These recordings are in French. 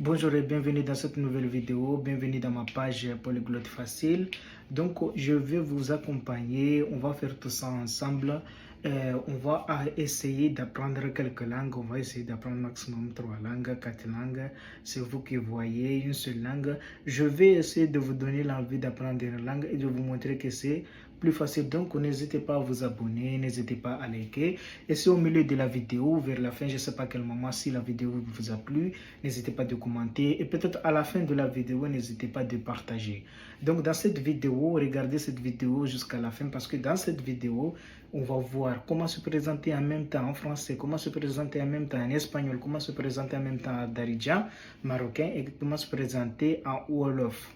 Bonjour et bienvenue dans cette nouvelle vidéo, bienvenue dans ma page Polyglotte Facile. Donc je vais vous accompagner, on va faire tout ça ensemble. On va essayer d'apprendre quelques langues, on va essayer d'apprendre maximum 3 langues, 4 langues. C'est vous qui voyez une seule langue. Je vais essayer de vous donner l'envie d'apprendre une langue et de vous montrer que c'est plus facile. Donc n'hésitez pas à vous abonner, n'hésitez pas à liker. Et c'est au milieu de la vidéo, vers la fin, je ne sais pas à quel moment, si la vidéo vous a plu, n'hésitez pas de commenter. Et peut-être à la fin de la vidéo, n'hésitez pas de partager. Donc dans cette vidéo, regardez cette vidéo jusqu'à la fin parce que dans cette vidéo, on va voir comment se présenter en même temps en français, comment se présenter en même temps en espagnol, comment se présenter en même temps en darija, marocain, et comment se présenter en wolof.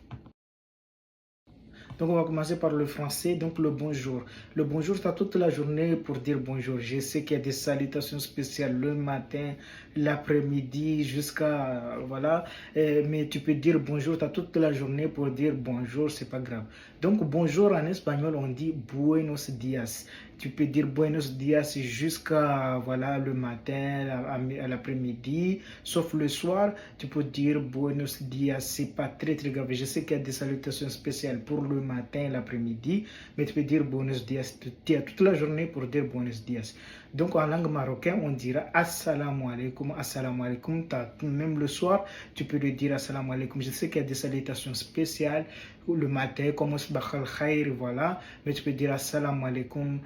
Donc on va commencer par le français, donc le bonjour. Le bonjour, tu as toute la journée pour dire bonjour. Je sais qu'il y a des salutations spéciales le matin, l'après-midi, jusqu'à... voilà. Mais tu peux dire bonjour, tu as toute la journée pour dire bonjour, c'est pas grave. Donc bonjour en espagnol, on dit buenos días. Tu peux dire buenos días jusqu'à voilà, le matin, à l'après-midi, sauf le soir, tu peux dire buenos días, c'est pas très grave. Je sais qu'il y a des salutations spéciales pour le matin, l'après-midi, mais tu peux dire buenos días, tu as toute la journée pour dire buenos días. Donc en langue marocaine, on dira assalamu alaikum, même le soir, tu peux le dire assalamu alaikum. Je sais qu'il y a des salutations spéciales, le matin, comme bakhal khair, voilà, mais tu peux dire assalamu alaikum,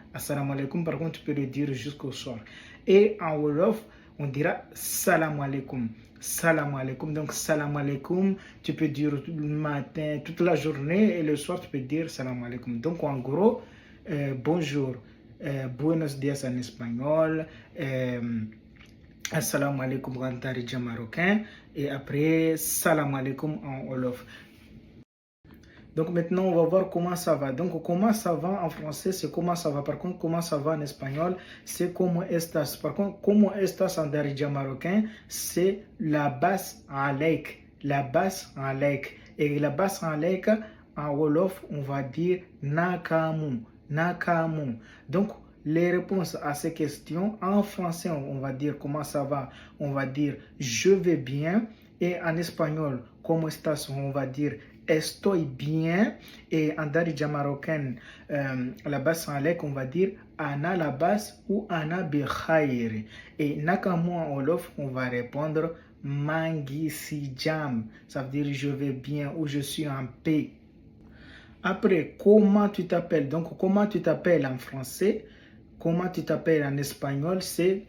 par contre, tu peux le dire jusqu'au soir. Et en wolof, on dira salam alaikum. Salam alaikum. Donc, salam alaikum, tu peux dire le matin, toute la journée, et le soir, tu peux dire salam alaikum. Donc, en gros, bonjour, buenos días en espagnol, assalamu alaikum en darija marocain, et après, salam alaikum en wolof. Donc maintenant, on va voir comment ça va. Donc comment ça va en français, c'est comment ça va. Par contre, comment ça va en espagnol, c'est como estas. Par contre, como estas en darija marocain, c'est la basse en lek. La basse en lek. Et la basse en lek, en wolof, on va dire nakamu. Nakamu. Donc, les réponses à ces questions, en français, on va dire comment ça va. On va dire je vais bien. Et en espagnol, como estas, on va dire estoy bien. Et en darija marocaine, la base en lek, on va dire ana la base ou ana bikhair. Et nakamu en wolof, on va répondre mangi si jam. Ça veut dire je vais bien ou je suis en paix. Après, comment tu t'appelles? Donc, comment tu t'appelles en français? Comment tu t'appelles en espagnol? C'est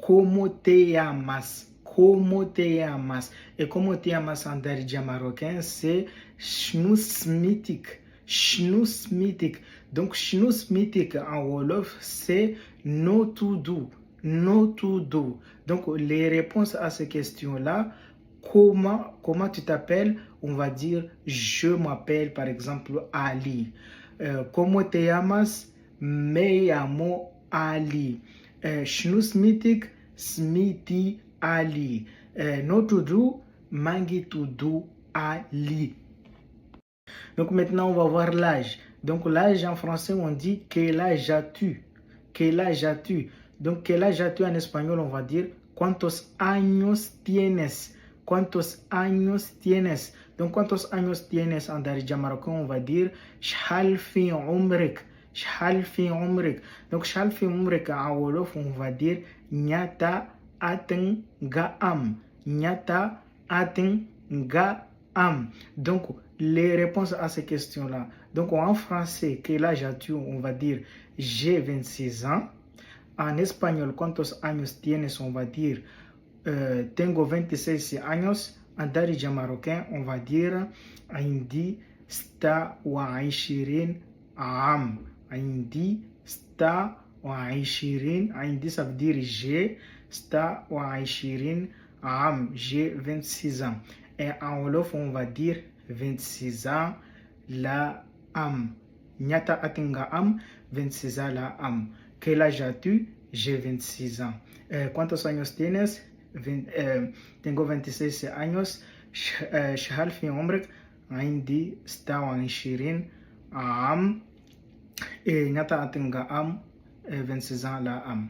como te llamas. Como te llamas. Et como te llamas en darija marocain, c'est Shnusmitik. Shnusmitik. Donc, Shnusmitik en wolof, c'est no to do. No to do. Donc, les réponses à ces questions-là, comment tu t'appelles? On va dire je m'appelle par exemple Ali. Como te llamas? Me llamo Ali. Shnusmitik, Smithy Ali. No to do, mangi to do Ali. Donc maintenant on va voir l'âge. Donc l'âge en français on dit quel âge as-tu? Quel âge as-tu? Donc quel âge as-tu en espagnol on va dire cuántos años tienes? ¿Cuántos años tienes? Donc, ¿cuántos años tienes en darija marocain? On va dire shhal fi umrik. Shhal fi umrik. Donc, shhal fi umrik en wolof, on va dire nyata aten gaam. Nyata aten gaam. Donc, les réponses à ces questions-là. Donc, en français, quel âge as-tu? On va dire j'ai 26 ans. En espagnol, ¿cuántos años tienes? On va dire tengo 26 años. En darija marocain, on va dire عندي 26 عام. عندي 26. عندي ça veut dire j'ai 26 عام. J'ai 26 ans. Et en wolof, on va dire 26 ans la am. Nyata atenga am, 26 ans la am. Quel âge as-tu? J'ai 26 ans. ¿Cuántos años tienes? Tengo 26 años. شحال في عمرك؟ عندي 26 عام. نتا أتنغا أم 26 ans la am.